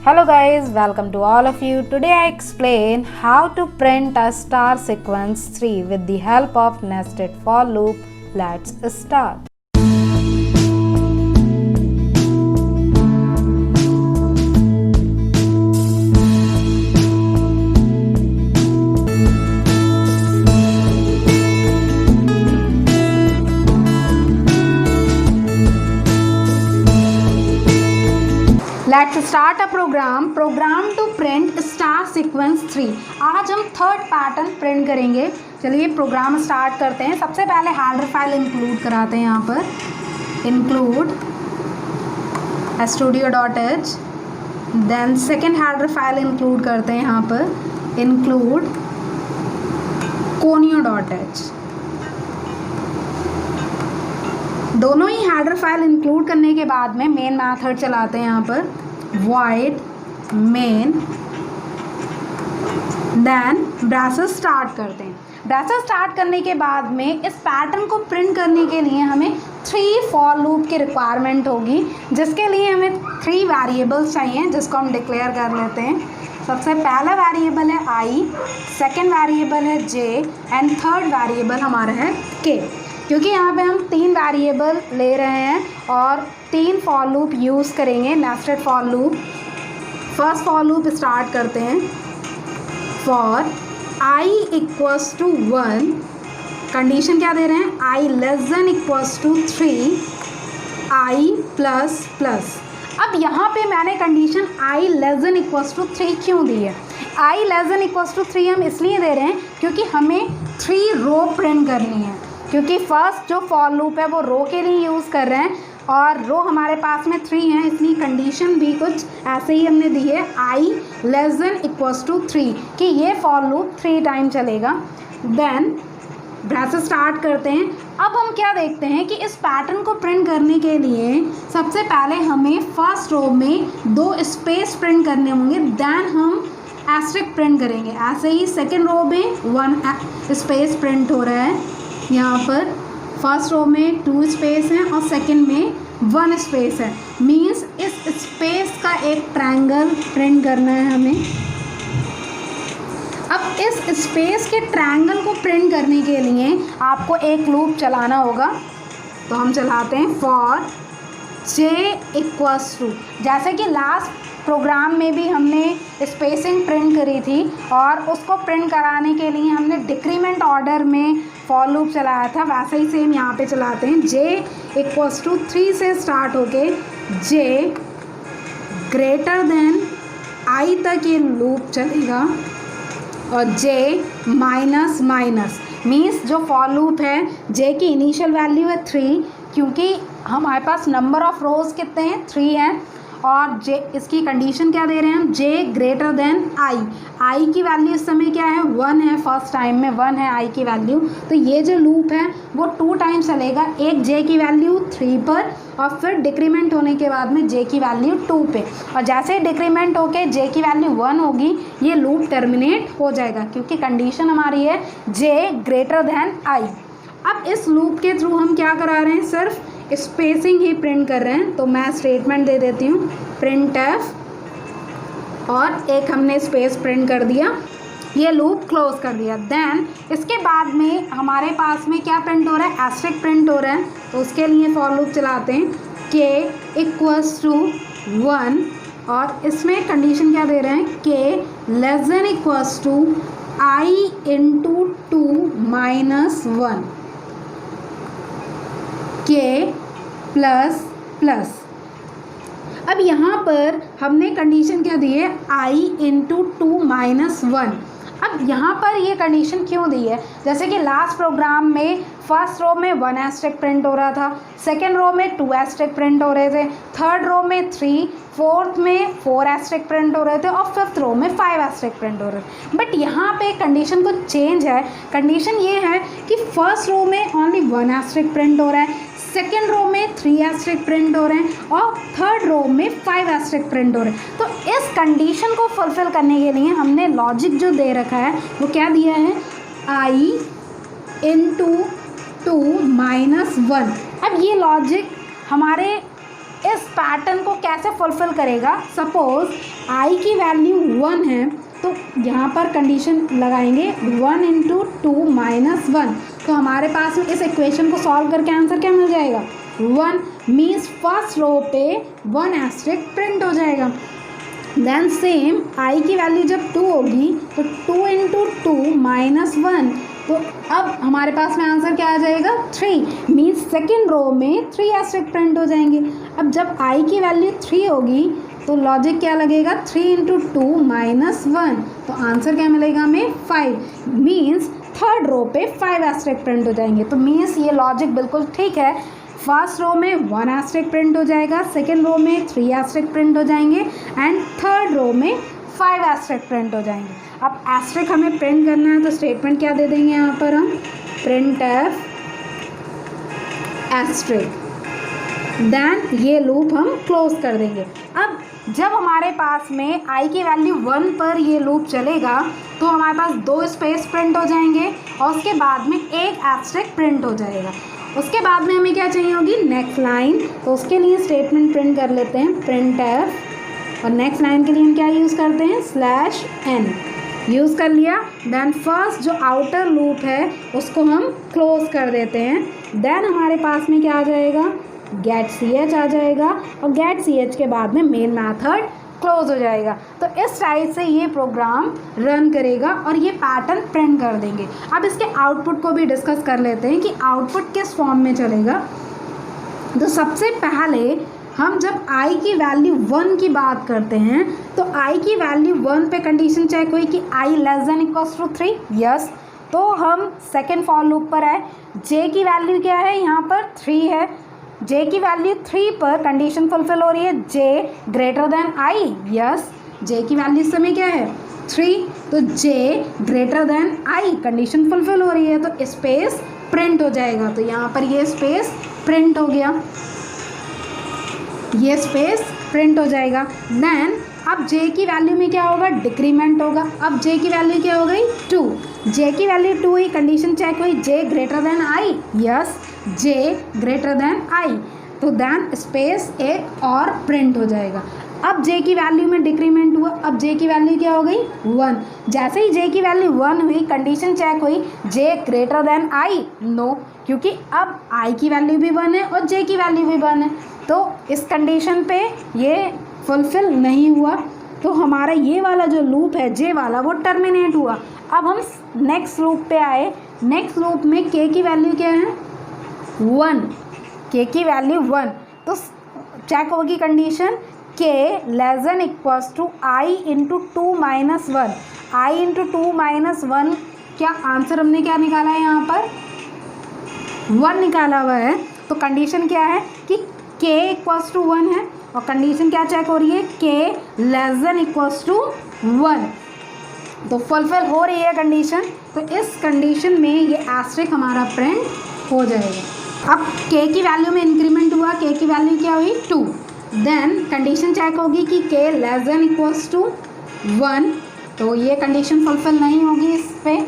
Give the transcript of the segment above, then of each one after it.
Hello guys, welcome to all of you. Today I explain how to print a star sequence 3 with the help of nested for loop. Let's start. Let's start a program to print star sequence 3. आज हम third pattern print करेंगे. चलिए programme start करते हैं. सबसे पहले header file include कराते हैं. यहाँ पर include studio.h. Then second header file include करते हैं. यहाँ पर इंक्लूड conio.h. दोनों ही हेडर फाइल इंक्लूड करने के बाद में मेन मेथड चलाते हैं. यहाँ पर void main, then braces start करते हैं. ब्रैसेस स्टार्ट करने के बाद में इस पैटर्न को प्रिंट करने के लिए हमें 3 फॉर लूप की रिक्वायरमेंट होगी, जिसके लिए हमें 3 वेरिएबल्स चाहिए, जिसको हम डिक्लेयर कर लेते हैं. सबसे पहला वेरिएबल है i, सेकेंड वेरिएबल है j एंड थर्ड वेरिएबल हमारा है k. क्योंकि यहाँ पे हम 3 वेरिएबल ले रहे हैं और 3 फॉर लूप यूज़ करेंगे, nested for loop. First for loop start करते हैं. For i equals to 1, condition क्या दे रहे हैं, i less than equals to 3, i plus plus. अब यहाँ पे मैंने condition i less than equals to 3 क्यों दी है. i less than equals to 3 हम इसलिए दे रहे हैं क्योंकि हमें 3 रो प्रिंट करनी है. क्योंकि फर्स्ट जो फॉर लूप है वो रो के लिए यूज़ कर रहे हैं और रो हमारे पास में 3 हैं, इसलिए कंडीशन भी कुछ ऐसे ही हमने दी है, i less than equals to 3, कि ये फॉर लूप 3 टाइम चलेगा. देन ब्रैसेस स्टार्ट करते हैं. अब हम क्या देखते हैं कि इस पैटर्न को प्रिंट करने के लिए सबसे पहले हमें फर्स्ट रो में 2 स्पेस प्रिंट करने होंगे, देन हम एस्टेरिस्क प्रिंट करेंगे. ऐसे ही सेकेंड रो में 1 स्पेस प्रिंट हो रहा है. यहाँ पर फर्स्ट रो में 2 स्पेस हैं और सेकंड में 1 स्पेस है. मींस इस स्पेस का एक ट्रायंगल प्रिंट करना है हमें. अब इस स्पेस के ट्रायंगल को प्रिंट करने के लिए आपको एक लूप चलाना होगा, तो हम चलाते हैं फॉर j इक्वल्स टू. जैसे कि लास्ट प्रोग्राम में भी हमने स्पेसिंग प्रिंट करी थी और उसको प्रिंट कराने के लिए हमने डिक्रीमेंट ऑर्डर में फॉर लूप चलाया था, वैसे ही सेम यहाँ पे चलाते हैं. j इक्वल्स टू 3 से स्टार्ट होके j ग्रेटर देन i तक ये लूप चलेगा और j माइनस माइनस मीन्स जो फॉर लूप है j की इनिशियल वैल्यू है 3, क्योंकि हमारे पास नंबर ऑफ रोज कितने हैं, 3 हैं. और j इसकी कंडीशन क्या दे रहे हैं हम, j ग्रेटर देन i की वैल्यू इस समय क्या है, 1 है. फर्स्ट टाइम में 1 है i की वैल्यू, तो ये जो लूप है वो 2 टाइम चलेगा, एक j की वैल्यू 3 पर और फिर डिक्रीमेंट होने के बाद में j की वैल्यू 2 पे. और जैसे ही डिक्रीमेंट होके j की वैल्यू 1 होगी ये लूप टर्मिनेट हो जाएगा, क्योंकि कंडीशन हमारी है j ग्रेटर देन i. अब इस लूप के थ्रू हम क्या करा रहे हैं, सिर्फ स्पेसिंग ही प्रिंट कर रहे हैं. तो मैं स्टेटमेंट दे देती हूँ प्रिंट एफ और एक हमने स्पेस प्रिंट कर दिया, ये लूप क्लोज कर दिया. देन इसके बाद में हमारे पास में क्या प्रिंट हो रहा है, एस्टेरिस्क प्रिंट हो रहा है. तो उसके लिए फॉर लूप चलाते हैं k इक्वल्स टू 1 और इसमें कंडीशन क्या दे रहे हैं, k less than equals to i into 2 minus 1, k plus plus. अब यहाँ पर हमने कंडीशन क्या दी है, i इंटू 2 माइनस 1. अब यहाँ पर ये कंडीशन क्यों दी है, जैसे कि लास्ट प्रोग्राम में फर्स्ट रो में 1 एस्टेरिस्क प्रिंट हो रहा था, सेकेंड रो में 2 एस्टेरिस्क प्रिंट हो रहे थे, थर्ड रो में 3, फोर्थ में 4 एस्टेरिस्क प्रिंट हो रहे थे और फिफ्थ रो में 5 एस्टेरिस्क प्रिंट हो रहे थे. बट यहाँ पे कंडीशन कुछ चेंज है. कंडीशन ये है कि फर्स्ट रो में ओनली 1 एस्टेरिस्क प्रिंट हो रहा है, सेकेंड रो में 3 एस्टेरिस्क प्रिंट हो रहे हैं और थर्ड रो में 5 एस्टेरिस्क प्रिंट हो रहे हैं. तो इस कंडीशन को फुलफिल करने के लिए हमने लॉजिक जो दे रखा है वो क्या दिया है, i इंटू 2 माइनस 1. अब ये लॉजिक हमारे इस पैटर्न को कैसे फुलफिल करेगा, सपोज आई की वैल्यू 1 है तो यहाँ पर कंडीशन लगाएंगे 1 इंटू 2 माइनस 1, तो हमारे पास में इस इक्वेशन को सॉल्व करके आंसर क्या मिल जाएगा 1, मीन्स फर्स्ट रो पे 1 एस्टेरिस्क प्रिंट हो जाएगा। देन सेम आई की वैल्यू जब 2 होगी तो 2 इंटू 2 माइनस 1, तो अब हमारे पास में आंसर क्या आ जाएगा 3, मीन्स सेकेंड रो में 3 एस्टेरिस्क प्रिंट हो जाएंगे। अब जब आई की वैल्यू 3 होगी तो लॉजिक क्या लगेगा 3 इंटू 2 माइनस 1, तो आंसर क्या मिलेगा हमें 5, मीन्स थर्ड रो पे 5 एस्टेरिस्क प्रिंट हो जाएंगे। तो मीन्स ये लॉजिक बिल्कुल ठीक है, फर्स्ट रो में 1 एस्टेरिस्क प्रिंट हो जाएगा, सेकेंड रो में 3 एस्टेरिस्क प्रिंट हो जाएंगे एंड थर्ड रो में 5 एस्टेरिस्क प्रिंट हो जाएंगे। अब एस्टेरिस्क हमें प्रिंट करना है तो स्टेटमेंट क्या दे देंगे यहाँ पर हम, प्रिंट एफ एस्टेरिस्क, देन ये लूप हम क्लोज कर देंगे। अब जब हमारे पास में आई की वैल्यू 1 पर ये लूप चलेगा तो हमारे पास 2 स्पेस प्रिंट हो जाएंगे और उसके बाद में एक एस्टेरिस्क प्रिंट हो जाएगा। उसके बाद में हमें क्या चाहिए होगी नेक्स्ट लाइन, तो उसके लिए स्टेटमेंट प्रिंट कर लेते हैं प्रिंट एफ, और नेक्स्ट लाइन के लिए हम क्या यूज़ करते हैं स्लैश एन यूज़ कर लिया। देन फर्स्ट जो आउटर लूप है उसको हम क्लोज कर देते हैं। देन हमारे पास में क्या आ जाएगा गेट सी एच आ जाएगा और गेट सी एच के बाद में मेन मेथड क्लोज हो जाएगा। तो इस टाइप से ये प्रोग्राम रन करेगा और ये पैटर्न प्रिंट कर देंगे। अब इसके आउटपुट को भी डिस्कस कर लेते हैं कि आउटपुट किस फॉर्म में चलेगा। तो सबसे पहले हम जब i की वैल्यू 1 की बात करते हैं तो i की वैल्यू 1 पे कंडीशन चेक हुई कि i less than equals to 3, yes, तो हम सेकेंड फॉर लूप पर आए। j की वैल्यू क्या है यहाँ पर 3 है, j की वैल्यू 3 पर कंडीशन फुलफिल हो रही है j greater than i, yes, j की वैल्यू इस समय क्या है 3, तो j greater than i condition fulfil हो रही है तो स्पेस प्रिंट हो जाएगा। तो यहाँ पर ये स्पेस प्रिंट हो गया, ये स्पेस प्रिंट हो जाएगा। देन अब j की वैल्यू में क्या होगा डिक्रीमेंट होगा। अब j की वैल्यू क्या हो गई 2, j की वैल्यू 2 हुई, कंडीशन चेक हुई j greater than i, yes, j greater than i, तो देन स्पेस एक और प्रिंट हो जाएगा। अब j की वैल्यू में डिक्रीमेंट हुआ, अब j की वैल्यू क्या हो गई 1, जैसे ही j की वैल्यू 1 हुई कंडीशन चेक हुई j greater than i, no, क्योंकि अब i की वैल्यू भी 1 है और j की वैल्यू भी 1 है, तो इस कंडीशन पे ये फुलफिल नहीं हुआ, तो हमारा ये वाला जो लूप है j वाला वो टर्मिनेट हुआ। अब हम नेक्स्ट लूप पे आए, नेक्स्ट लूप में k की वैल्यू क्या है 1, k की वैल्यू 1, तो चेक होगी condition k less than equals to i into 2 minus 1, i into 2 minus 1, क्या आंसर हमने क्या निकाला है यहाँ पर 1 निकाला हुआ है। तो कंडीशन क्या है कि k इक्वल्स टू 1 है और कंडीशन क्या चेक हो रही है k less than equals to 1, तो फुलफिल हो रही है कंडीशन। तो इस कंडीशन में ये एस्टेरिस्क हमारा प्रिंट हो जाएगा। अब k की वैल्यू में इंक्रीमेंट हुआ, k की वैल्यू क्या हुई 2, देन कंडीशन चेक होगी कि k less than equals to 1, तो ये कंडीशन फुलफिल नहीं होगी इस पर,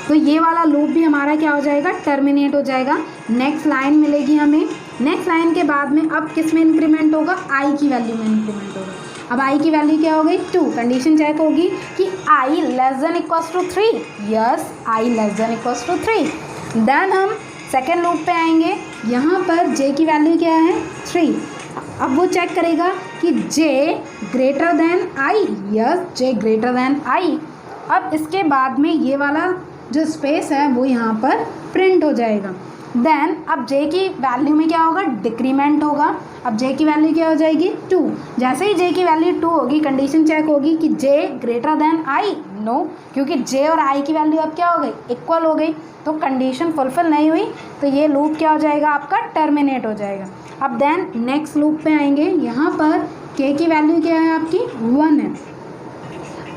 तो ये वाला लूप भी हमारा क्या हो जाएगा टर्मिनेट हो जाएगा। नेक्स्ट लाइन मिलेगी हमें, नेक्स्ट लाइन के बाद में अब किस में इंक्रीमेंट होगा i की वैल्यू में इंक्रीमेंट होगा। अब i की वैल्यू क्या हो गई 2, कंडीशन चेक होगी कि i less than equals to 3, yes, i less than equals to 3। Then हम सेकेंड लूप पे आएंगे, यहाँ पर j की वैल्यू क्या है 3, अब वो चेक करेगा कि j greater than i, yes, j greater than i। अब इसके बाद में ये वाला जो स्पेस है वो यहाँ पर प्रिंट हो जाएगा। देन अब j की वैल्यू में क्या होगा डिक्रीमेंट होगा, अब j की वैल्यू क्या हो जाएगी 2, जैसे ही j की वैल्यू 2 होगी कंडीशन चेक होगी कि j greater than i, no, क्योंकि j और i की वैल्यू अब क्या हो गई इक्वल हो गई, तो कंडीशन फुलफिल नहीं हुई, तो ये लूप क्या हो जाएगा आपका टर्मिनेट हो जाएगा। अब देन नेक्स्ट लूप पे आएंगे, यहाँ पर k की वैल्यू क्या है आपकी 1 है।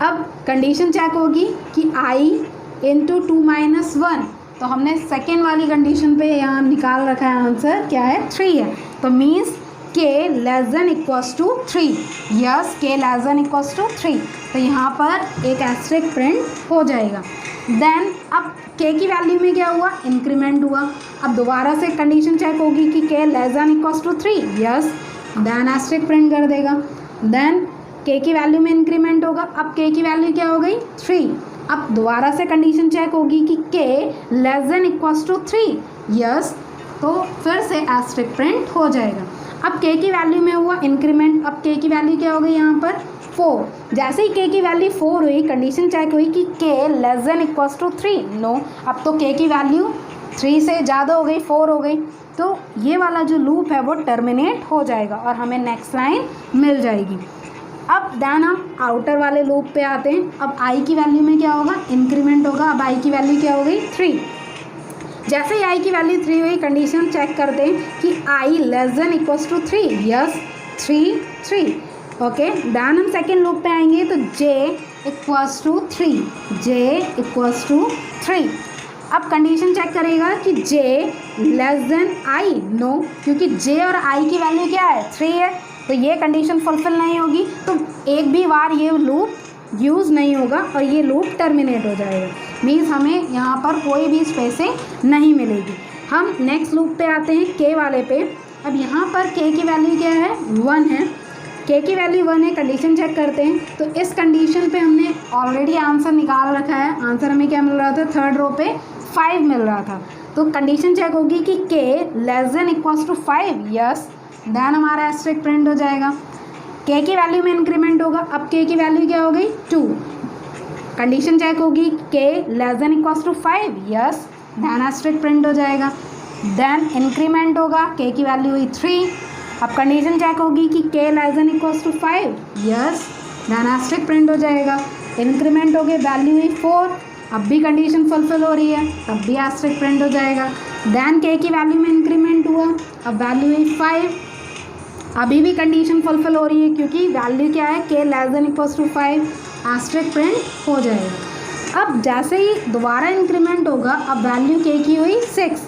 अब कंडीशन चेक होगी कि i इंटू 2 माइनस 1, तो हमने सेकेंड वाली कंडीशन पे यहाँ निकाल रखा है आंसर क्या है 3 है, तो means k less than equals to 3, yes, k less than equals to 3, तो यहाँ पर एक एस्टेरिस्क प्रिंट हो जाएगा। देन अब k की वैल्यू में क्या हुआ इंक्रीमेंट हुआ, अब दोबारा से कंडीशन चेक होगी कि k less than equals to 3, yes, then asterisk print कर देगा। देन के की वैल्यू में इंक्रीमेंट होगा। अब के की वैल्यू क्या हो गई 3। अब दोबारा से कंडीशन चेक होगी कि k less than equals to 3, yes, तो फिर से एस्ट्रिक प्रिंट हो जाएगा। अब के की वैल्यू में हुआ इंक्रीमेंट। अब के की वैल्यू क्या हो गई यहाँ पर 4। जैसे ही के की वैल्यू 4 हुई, कंडीशन चेक हुई कि k less than equals to 3, no, अब तो के की वैल्यू 3 से ज़्यादा हो गई, 4 हो गई, तो ये वाला जो लूप है वो टर्मिनेट हो जाएगा और हमें नेक्स्ट लाइन मिल जाएगी। अब देन हम आउटर वाले लूप पे आते हैं। अब आई की वैल्यू में क्या होगा, इंक्रीमेंट होगा। अब आई की वैल्यू क्या हो गई 3। जैसे ही आई की वैल्यू 3 हुई, कंडीशन चेक करते हैं कि i less than equals to 3, yes, 3 okay. Then हम सेकेंड लूप पे आएंगे तो j equals to 3, j equals to 3। अब कंडीशन चेक करेगा कि j less than i, no, क्योंकि j और i की वैल्यू क्या है 3 है, तो ये कंडीशन फुलफिल नहीं होगी, तो एक भी बार ये लूप यूज़ नहीं होगा और ये लूप टर्मिनेट हो जाएगा। मीन्स हमें यहाँ पर कोई भी स्पेसिंग नहीं मिलेगी। हम नेक्स्ट लूप पे आते हैं k वाले पे। अब यहाँ पर k की वैल्यू क्या है 1 है, k की वैल्यू 1 है। कंडीशन चेक करते हैं तो इस कंडीशन पे हमने ऑलरेडी आंसर निकाल रखा है। आंसर हमें क्या मिल रहा था, थर्ड रो पे 5 मिल रहा था, तो कंडीशन चेक होगी कि k less than equals to 5, yes, then हमारा एस्ट्रिक प्रिंट हो जाएगा। k की वैल्यू में इंक्रीमेंट होगा। अब k की वैल्यू क्या हो गई 2। कंडीशन चेक होगी k less than equals to 5, yes, then asterisk print हो जाएगा। देन इंक्रीमेंट होगा, k की वैल्यू हुई 3। अब कंडीशन चेक होगी कि k less than equals to 5, yes, then asterisk print हो जाएगा। इंक्रीमेंट हो गई, वैल्यू हुई 4। अब भी कंडीशन फुलफिल हो रही है, तब भी एस्ट्रिक प्रिंट हो जाएगा। देन k की वैल्यू में इंक्रीमेंट हुआ, अब वैल्यू हुई 5। अभी भी कंडीशन फुलफिल हो रही है क्योंकि वैल्यू क्या है k less than equals to 5, asterisk print हो जाएगा। अब जैसे ही दोबारा इंक्रीमेंट होगा, अब वैल्यू k की हुई 6।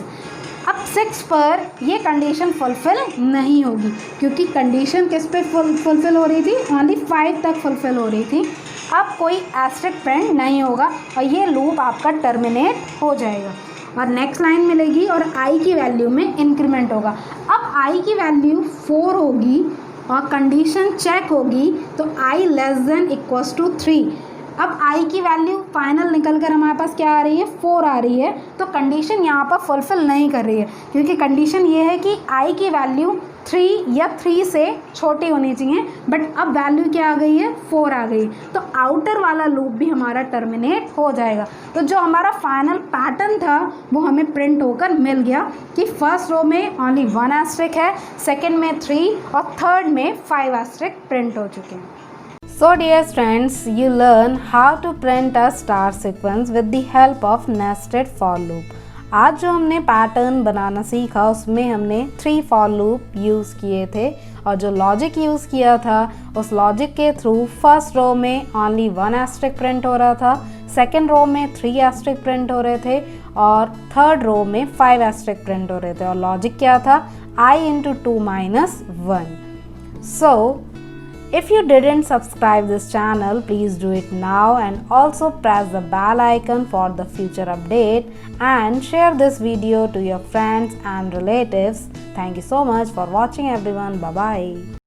अब 6 पर ये कंडीशन फुलफिल नहीं होगी क्योंकि कंडीशन किस पे फुलफिल हो रही थी, ओनली 5 तक फुलफिल हो रही थी। अब कोई एस्ट्रिक प्रिंट नहीं होगा और ये लूप आपका टर्मिनेट हो जाएगा और नेक्स्ट लाइन मिलेगी और i की वैल्यू में इंक्रीमेंट होगा। अब i की वैल्यू 4 होगी और कंडीशन चेक होगी तो i less than equals to 3। अब i की वैल्यू फाइनल निकल कर हमारे पास क्या आ रही है 4 आ रही है, तो कंडीशन यहाँ पर फुलफिल नहीं कर रही है क्योंकि कंडीशन ये है कि i की वैल्यू 3 या 3 से छोटी होनी चाहिए, बट अब वैल्यू क्या आ गई है 4 आ गई, तो आउटर वाला लूप भी हमारा टर्मिनेट हो जाएगा। तो जो हमारा फाइनल पैटर्न था वो हमें प्रिंट होकर मिल गया कि फर्स्ट रो में ओनली 1 एस्ट्रिक है, सेकेंड में 3 और थर्ड में 5 एस्ट्रिक प्रिंट हो चुके हैं। So dear friends, you learn how to print a star sequence with the help of nested for loop. आज जो हमने पैटर्न बनाना सीखा उसमें हमने 3 फॉर लूप यूज़ किए थे और जो लॉजिक यूज़ किया था उस लॉजिक के थ्रू फर्स्ट रो में ओनली 1 एस्ट्रिक प्रिंट हो रहा था, सेकेंड रो में 3 एस्ट्रिक प्रिंट हो रहे थे और थर्ड रो में 5 एस्ट्रिक प्रिंट हो रहे थे और लॉजिक क्या था I into 2 minus 1. So if you didn't subscribe this channel, please do it now and also press the bell icon for the future update and share this video to your friends and relatives. Thank you so much for watching everyone. Bye bye.